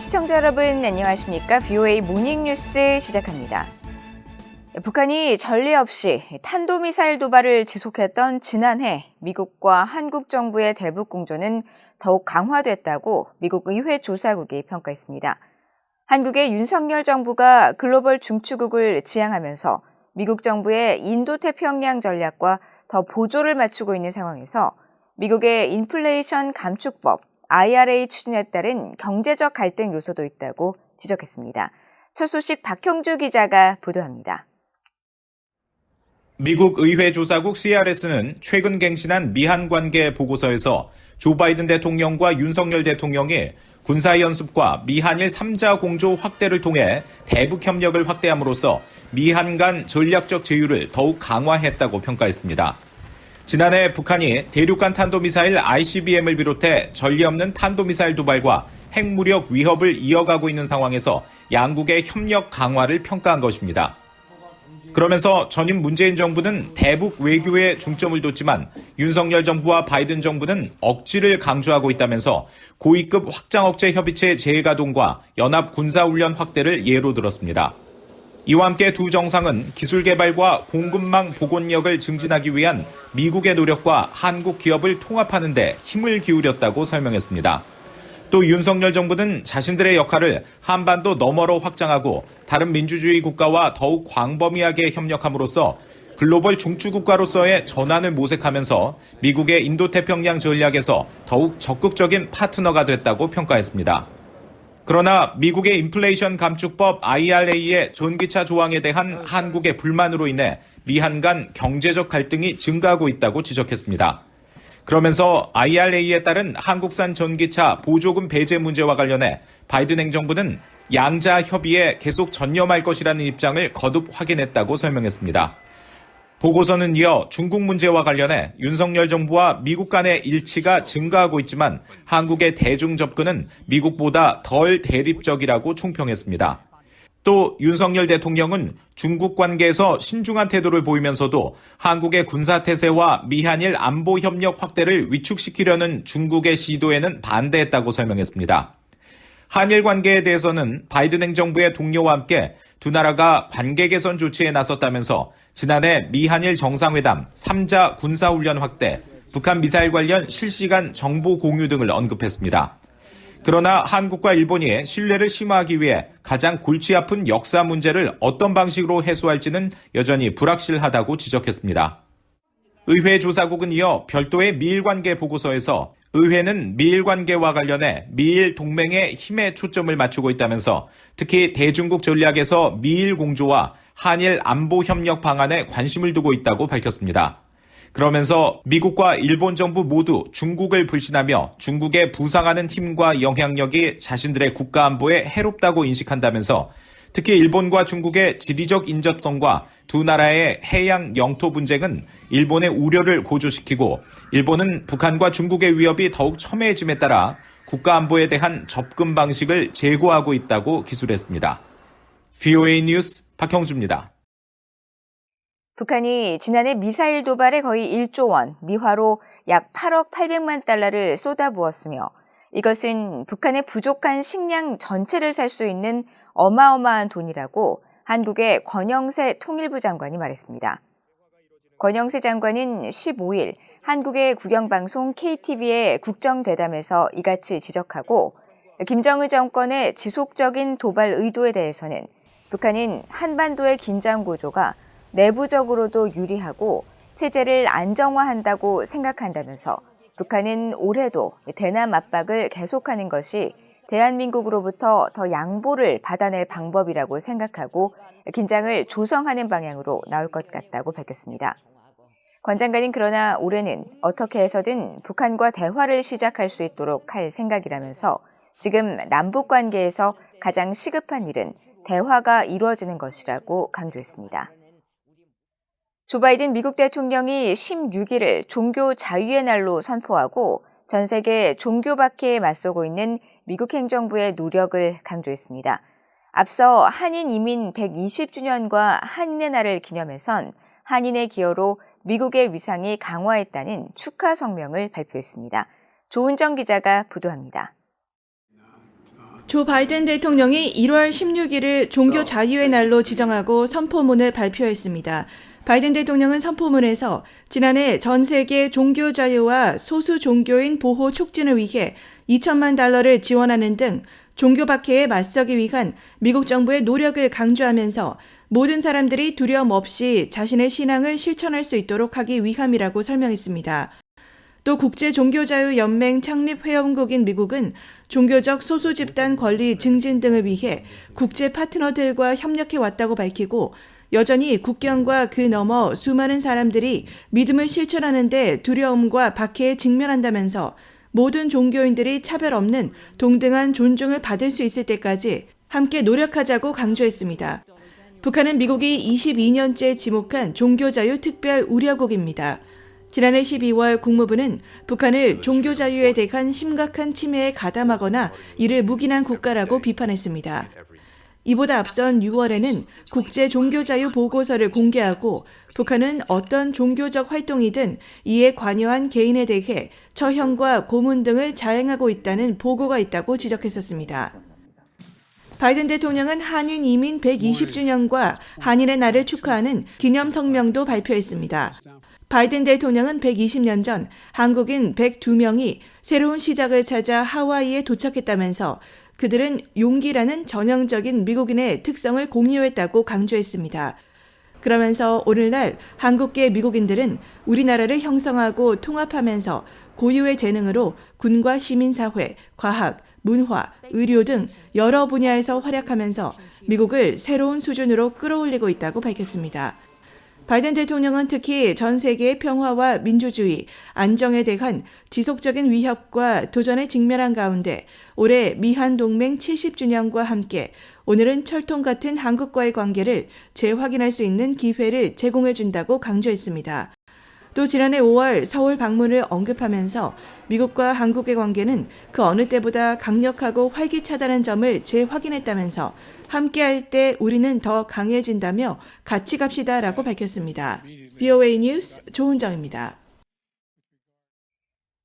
시청자 여러분 안녕하십니까? VOA 모닝뉴스 시작합니다. 북한이 전례 없이 탄도미사일 도발을 지속했던 지난해 미국과 한국 정부의 대북 공조는 더욱 강화됐다고 미국 의회 조사국이 평가했습니다. 한국의 윤석열 정부가 글로벌 중추국을 지향하면서 미국 정부의 인도태평양 전략과 더 보조를 맞추고 있는 상황에서 미국의 인플레이션 감축법 IRA 추진에 따른 경제적 갈등 요소도 있다고 지적했습니다. 첫 소식 박형주 기자가 보도합니다. 미국 의회 조사국 CRS는 최근 갱신한 미한 관계 보고서에서 조 바이든 대통령과 윤석열 대통령이 군사연습과 미한일 3자 공조 확대를 통해 대북 협력을 확대함으로써 미한 간 전략적 제휴를 더욱 강화했다고 평가했습니다. 지난해 북한이 대륙간 탄도미사일 ICBM을 비롯해 전례 없는 탄도미사일 도발과 핵무력 위협을 이어가고 있는 상황에서 양국의 협력 강화를 평가한 것입니다. 그러면서 전임 문재인 정부는 대북 외교에 중점을 뒀지만 윤석열 정부와 바이든 정부는 억지를 강조하고 있다면서 고위급 확장 억제 협의체 재가동과 연합 군사훈련 확대를 예로 들었습니다. 이와 함께 두 정상은 기술 개발과 공급망 복원력을 증진하기 위한 미국의 노력과 한국 기업을 통합하는 데 힘을 기울였다고 설명했습니다. 또 윤석열 정부는 자신들의 역할을 한반도 너머로 확장하고 다른 민주주의 국가와 더욱 광범위하게 협력함으로써 글로벌 중추국가로서의 전환을 모색하면서 미국의 인도태평양 전략에서 더욱 적극적인 파트너가 됐다고 평가했습니다. 그러나 미국의 인플레이션 감축법 IRA의 전기차 조항에 대한 한국의 불만으로 인해 미한 간 경제적 갈등이 증가하고 있다고 지적했습니다. 그러면서 IRA에 따른 한국산 전기차 보조금 배제 문제와 관련해 바이든 행정부는 양자 협의에 계속 전념할 것이라는 입장을 거듭 확인했다고 설명했습니다. 보고서는 이어 중국 문제와 관련해 윤석열 정부와 미국 간의 일치가 증가하고 있지만 한국의 대중 접근은 미국보다 덜 대립적이라고 총평했습니다. 또 윤석열 대통령은 중국 관계에서 신중한 태도를 보이면서도 한국의 군사태세와 미한일 안보 협력 확대를 위축시키려는 중국의 시도에는 반대했다고 설명했습니다. 한일 관계에 대해서는 바이든 행정부의 동료와 함께 두 나라가 관계 개선 조치에 나섰다면서 지난해 미한일 정상회담, 3자 군사훈련 확대, 북한 미사일 관련 실시간 정보 공유 등을 언급했습니다. 그러나 한국과 일본이 신뢰를 심화하기 위해 가장 골치 아픈 역사 문제를 어떤 방식으로 해소할지는 여전히 불확실하다고 지적했습니다. 의회 조사국은 이어 별도의 미일 관계 보고서에서 의회는 미일 관계와 관련해 미일 동맹의 힘에 초점을 맞추고 있다면서 특히 대중국 전략에서 미일 공조와 한일 안보 협력 방안에 관심을 두고 있다고 밝혔습니다. 그러면서 미국과 일본 정부 모두 중국을 불신하며 중국의 부상하는 힘과 영향력이 자신들의 국가 안보에 해롭다고 인식한다면서 특히 일본과 중국의 지리적 인접성과 두 나라의 해양 영토 분쟁은 일본의 우려를 고조시키고 일본은 북한과 중국의 위협이 더욱 첨예해짐에 따라 국가 안보에 대한 접근 방식을 재고하고 있다고 기술했습니다. VOA 뉴스 박형주입니다. 북한이 지난해 미사일 도발에 거의 1조 원, 미화로 약 8억 800만 달러를 쏟아부었으며 이것은 북한의 부족한 식량 전체를 살 수 있는 어마어마한 돈이라고 한국의 권영세 통일부 장관이 말했습니다. 권영세 장관은 15일 한국의 국영방송 KTV의 국정대담에서 이같이 지적하고 김정은 정권의 지속적인 도발 의도에 대해서는 북한은 한반도의 긴장 고조가 내부적으로도 유리하고 체제를 안정화한다고 생각한다면서 북한은 올해도 대남 압박을 계속하는 것이 대한민국으로부터 더 양보를 받아낼 방법이라고 생각하고 긴장을 조성하는 방향으로 나올 것 같다고 밝혔습니다. 권 장관은 그러나 올해는 어떻게 해서든 북한과 대화를 시작할 수 있도록 할 생각이라면서 지금 남북 관계에서 가장 시급한 일은 대화가 이루어지는 것이라고 강조했습니다. 조 바이든 미국 대통령이 16일을 종교 자유의 날로 선포하고 전 세계 종교 박해에 맞서고 있는 미국 행정부의 노력을 강조했습니다. 앞서 한인 이민 120주년과 한인의 날을 기념해선 한인의 기여로 미국의 위상이 강화했다는 축하 성명을 발표했습니다. 조은정 기자가 보도합니다. 조 바이든 대통령이 1월 16일을 종교 자유의 날로 지정하고 선포문을 발표했습니다. 바이든 대통령은 선포문에서 지난해 전 세계 종교 자유와 소수 종교인 보호 촉진을 위해 2천만 달러를 지원하는 등 종교 박해에 맞서기 위한 미국 정부의 노력을 강조하면서 모든 사람들이 두려움 없이 자신의 신앙을 실천할 수 있도록 하기 위함이라고 설명했습니다. 또 국제종교자유연맹 창립 회원국인 미국은 종교적 소수 집단 권리 증진 등을 위해 국제 파트너들과 협력해 왔다고 밝히고 여전히 국경과 그 너머 수많은 사람들이 믿음을 실천하는 데 두려움과 박해에 직면한다면서 모든 종교인들이 차별 없는 동등한 존중을 받을 수 있을 때까지 함께 노력하자고 강조했습니다. 북한은 미국이 22년째 지목한 종교자유 특별 우려국입니다. 지난해 12월 국무부는 북한을 종교자유에 대한 심각한 침해에 가담하거나 이를 묵인한 국가라고 비판했습니다. 이보다 앞선 6월에는 국제종교자유 보고서를 공개하고 북한은 어떤 종교적 활동이든 이에 관여한 개인에 대해 처형과 고문 등을 자행하고 있다는 보고가 있다고 지적했었습니다. 바이든 대통령은 한인 이민 120주년과 한인의 날을 축하하는 기념성명도 발표했습니다. 바이든 대통령은 120년 전 한국인 102명이 새로운 시작을 찾아 하와이에 도착했다면서 그들은 용기라는 전형적인 미국인의 특성을 공유했다고 강조했습니다. 그러면서 오늘날 한국계 미국인들은 우리나라를 형성하고 통합하면서 고유의 재능으로 군과 시민사회, 과학, 문화, 의료 등 여러 분야에서 활약하면서 미국을 새로운 수준으로 끌어올리고 있다고 밝혔습니다. 바이든 대통령은 특히 전 세계의 평화와 민주주의, 안정에 대한 지속적인 위협과 도전에 직면한 가운데 올해 미한 동맹 70주년과 함께 오늘은 철통 같은 한국과의 관계를 재확인할 수 있는 기회를 제공해 준다고 강조했습니다. 또 지난해 5월 서울 방문을 언급하면서 미국과 한국의 관계는 그 어느 때보다 강력하고 활기차다는 점을 재확인했다면서 함께할 때 우리는 더 강해진다며 같이 갑시다라고 밝혔습니다. VOA 뉴스 조은정입니다.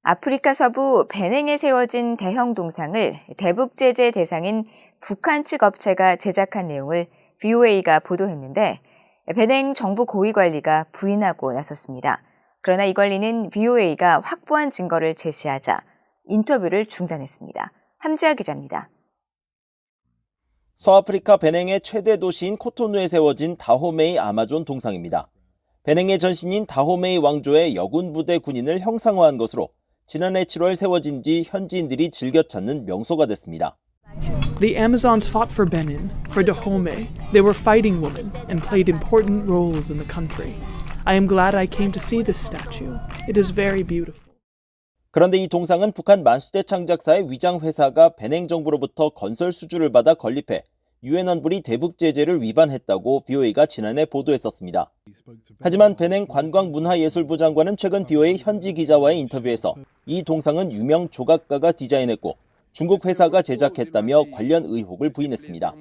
아프리카 서부 베냉에 세워진 대형 동상을 대북 제재 대상인 북한 측 업체가 제작한 내용을 VOA가 보도했는데 베냉 정부 고위 관리가 부인하고 나섰습니다. 그러나 이 관리는 VOA가 확보한 증거를 제시하자 인터뷰를 중단했습니다. 함지아 기자입니다. 서아프리카 베냉의 최대 도시인 코토누에 세워진 다호메이 아마존 동상입니다. 베냉의 전신인 다호메이 왕조의 여군 부대 군인을 형상화한 것으로 지난해 7월 세워진 뒤 현지인들이 즐겨 찾는 명소가 됐습니다. The Amazons fought for Benin, for Dahomey. They were fighting women and played important roles in the country. I am glad I came to see this statue. It is very beautiful. 그런데 이 동상은 북한 만수대 창작사의 위장 회사가 베냉 정부로부터 건설 수주를 받아 건립해 유엔 안보리 대북 제재를 위반했다고 VOA가 지난해 보도했었습니다. 하지만 베냉 관광문화예술부 장관은 최근 VOA 현지 기자와의 인터뷰에서 이 동상은 유명 조각가가 디자인했고 중국 회사가 제작했다며 관련 의혹을 부인했습니다.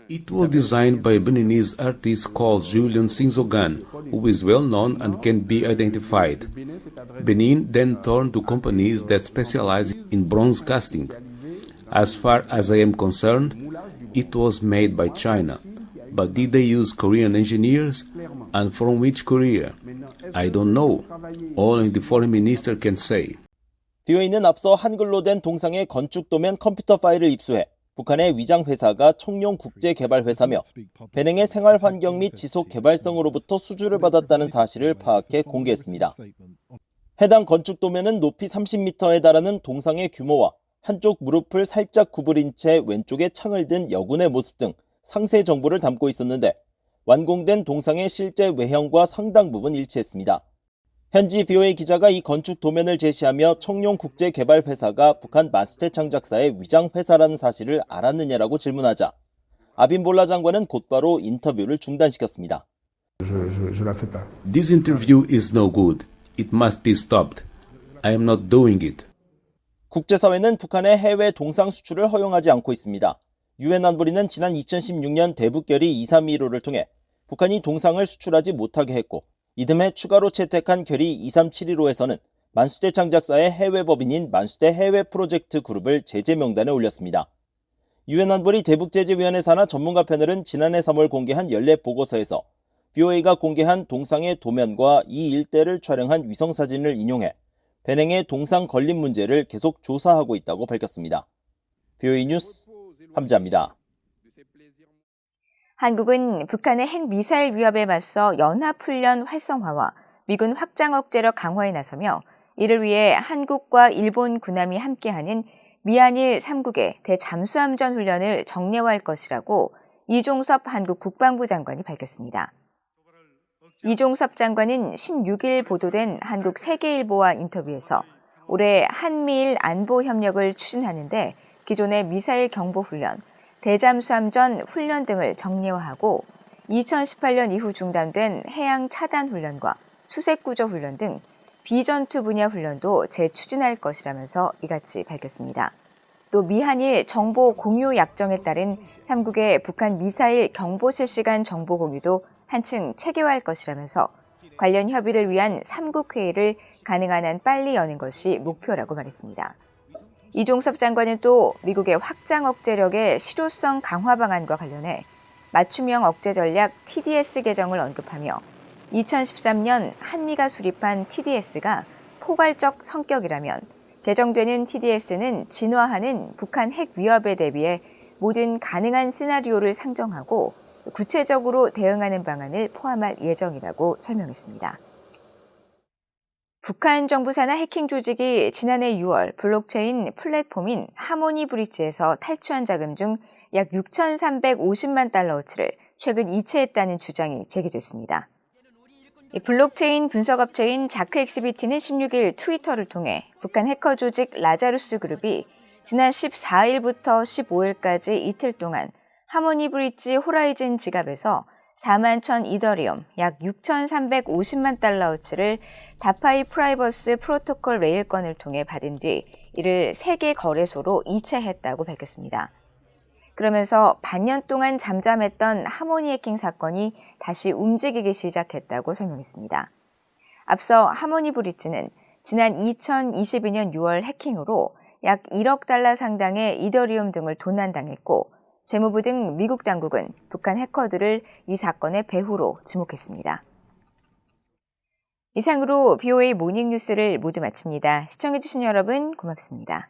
It was designed by a Beninese artist called Julian Sinzogan, who is well known and can be identified. Benin then turned to companies that specialize in bronze casting. As far as I am concerned, it was made by China. But did they use Korean engineers? And from which Korea? I don't know. Only the foreign minister can say. VOA는 앞서 한글로 된 동상의 건축 도면 컴퓨터 파일을 입수해 북한의 위장 회사가 청룡 국제개발회사며 베냉의 생활환경 및 지속 개발성으로부터 수주를 받았다는 사실을 파악해 공개했습니다. 해당 건축 도면은 높이 30m에 달하는 동상의 규모와 한쪽 무릎을 살짝 구부린 채 왼쪽에 창을 든 여군의 모습 등 상세 정보를 담고 있었는데 완공된 동상의 실제 외형과 상당 부분 일치했습니다. 현지 VOA 기자가 이 건축 도면을 제시하며 청룡국제개발회사가 북한 만수대 창작사의 위장회사라는 사실을 알았느냐라고 질문하자 아빈볼라 장관은 곧바로 인터뷰를 중단시켰습니다. This interview is no good. It must be stopped. I am not doing it. 국제사회는 북한의 해외 동상 수출을 허용하지 않고 있습니다. 유엔 안보리는 지난 2016년 대북결의 2315를 통해 북한이 동상을 수출하지 못하게 했고 이듬해 추가로 채택한 결의 23715에서는 만수대 창작사의 해외 법인인 만수대 해외 프로젝트 그룹을 제재 명단에 올렸습니다. 유엔 안보리 대북제재위원회 산하 전문가 패널은 지난해 3월 공개한 연례 보고서에서 BOA가 공개한 동상의 도면과 이 일대를 촬영한 위성사진을 인용해 배냉의 동상 건립 문제를 계속 조사하고 있다고 밝혔습니다. BOA 뉴스 함지아입니다. 한국은 북한의 핵미사일 위협에 맞서 연합훈련 활성화와 미군 확장 억제력 강화에 나서며 이를 위해 한국과 일본 군함이 함께하는 미한일 3국의 대잠수함전 훈련을 정례화할 것이라고 이종섭 한국 국방부 장관이 밝혔습니다. 이종섭 장관은 16일 보도된 한국 세계일보와 인터뷰에서 올해 한미일 안보 협력을 추진하는데 기존의 미사일 경보 훈련, 대잠수함전 훈련 등을 정례화하고 2018년 이후 중단된 해양 차단 훈련과 수색구조 훈련 등 비전투 분야 훈련도 재추진할 것이라면서 이같이 밝혔습니다. 또 미한일 정보 공유 약정에 따른 3국의 북한 미사일 경보 실시간 정보 공유도 한층 체계화할 것이라면서 관련 협의를 위한 3국 회의를 가능한 한 빨리 여는 것이 목표라고 말했습니다. 이종섭 장관은 또 미국의 확장 억제력의 실효성 강화 방안과 관련해 맞춤형 억제 전략 TDS 개정을 언급하며 2013년 한미가 수립한 TDS가 포괄적 성격이라면 개정되는 TDS는 진화하는 북한 핵 위협에 대비해 모든 가능한 시나리오를 상정하고 구체적으로 대응하는 방안을 포함할 예정이라고 설명했습니다. 북한 정부 산하 해킹 조직이 지난해 6월 블록체인 플랫폼인 하모니 브릿지에서 탈취한 자금 중 약 6,350만 달러어치를 최근 이체했다는 주장이 제기됐습니다. 블록체인 분석업체인 자크엑스비티는 16일 트위터를 통해 북한 해커 조직 라자루스 그룹이 지난 14일부터 15일까지 이틀 동안 하모니 브릿지 호라이즌 지갑에서 41,000 이더리움 약 6,350만 달러어치를 다파이 프라이버스 프로토콜 레일건을 통해 받은 뒤 이를 세계 거래소로 이체했다고 밝혔습니다. 그러면서 반년 동안 잠잠했던 하모니 해킹 사건이 다시 움직이기 시작했다고 설명했습니다. 앞서 하모니 브릿지는 지난 2022년 6월 해킹으로 약 1억 달러 상당의 이더리움 등을 도난당했고 재무부 등 미국 당국은 북한 해커들을 이 사건의 배후로 지목했습니다. 이상으로 BOA 모닝뉴스를 모두 마칩니다. 시청해주신 여러분 고맙습니다.